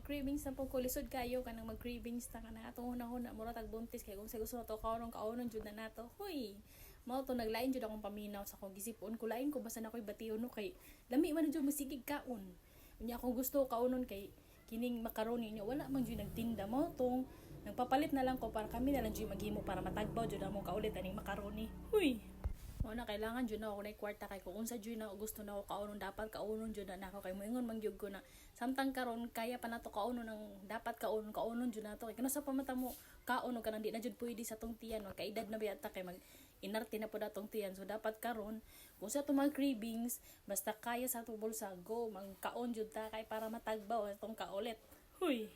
cravings na po ko lisod kayo kanang mag-cravings ta kanang atong hunahuna mura tag buntis kay kung sa gusto nato kaunon jud na nato. Hoy, mao to naglain jud akong paminaw sa akong gisipon ko lain ko basta na ko'y batiyon no kay lami man jud masigig kaon. Unya akong gusto kaunon kay kining macaroni niya wala man jud nagtinda mo tong nagpapalit na lang ko para kami na lang jud maghimo para matagbaw jud among kaulit aning macaroni. Huy. Mo na kailangan jud na ako nay kwarta kay kung unsa jud na gusto na ako kaunon dapat kaunon jud na ako kay moingon man gyud ko na samtang karon kaya pa nato kaunon ng dapat kaunon jud nato kay kinsa pa mata mo kaunon kanang di na jud pwede sa tong tiyan no kay edad na biyata kay mag inarte na po datong tiyan so dapat karon kung sa tumang cravings basta kaya sa atong bulsa go mangkaon jud ta kay para matagbaw atong kaulit. Huy.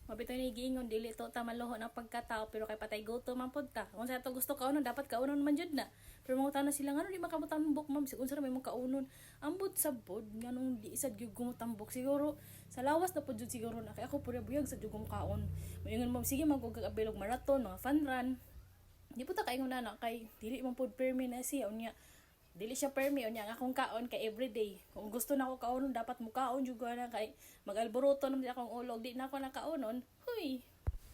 Mabitoy ni giingon dili to ta maluho ng pagkatao pero kay patay go to man pud ta. Kung sa to gusto kaunon dapat kaunon man jud na. Pero mga na sila ngano di makamutambok ma'am kung sa may mong kaunon. Ambot sa pod nganong di isad gyud gumutambok siguro sa lawas na pud jud siguro na kay ako pud buyag sa jud kaon. Moingon ma'am sige magkagabilog marathon no fun run. Di po ta kaingon na kay dili man pud permi na siya unya. Dili siya permi unya nga akong kaon kay everyday. Kung gusto na ako kaonon dapat mo kaon jud na kay mag-alboroto naman akong ulog di na ako nakaonon. Huy.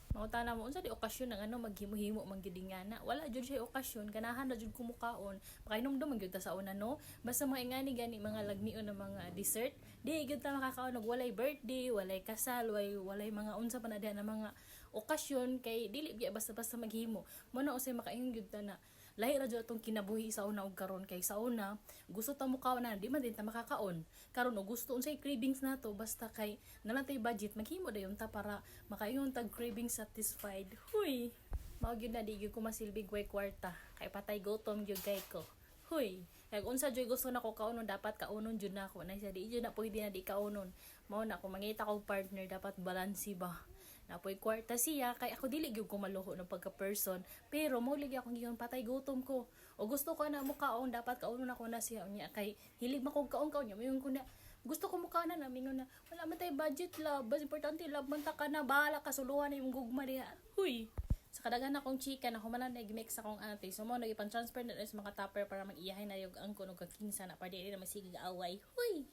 Mauta na mo unsa di okasyon ng maghimo-himo man gyud nga na. Wala jud siya okasyon ganahan na jud kumukaon. Pakainom-dom man gyud ta sa una no. Basta mga ingani-gani mga lagmion na mga dessert, di gyud ta makakaon og walay birthday, walay kasal, walay mga unsa pa na diha na mga okasyon kay dili biya basta-basta maghimo. Mo na usay makaingon gyud ta na lahi ra jud atong kinabuhi sa una og karon kay sa una gusto ta mo kaon na di man din ta makakaon karon og gusto unsay cravings nato basta kay nalang tay budget maghimo dayon ta para makaingon tag craving satisfied. Huy mao gyud na di gyud ko masilbig way kwarta kay patay gutom gyud kay ko. Huy kay unsa jud gusto nako kaunon dapat kaunon jud nako na siya di jud na pwede na di kaunon mao na kung mangita kog partner dapat balanse ba napoy kwarta siya kay ako dili gyud ko maluho ng pagka person pero mo ligi akong giyon patay gutom ko o gusto ko na mo kaon dapat kaunon ako na siya unya kay hilig man kog kaon nya mayon ko na gusto ko mo kaon na mingon na wala man tay budget love bas importante love man ta ka na bahala ka suluhan na yung gugma diha. Huy sa kadaghan akong chika na humanan na mix akong ate so mo nag-transfer na sa mga tupper para mag-iyahay na yung angko og kakinsa na para dili na masigig away. Huy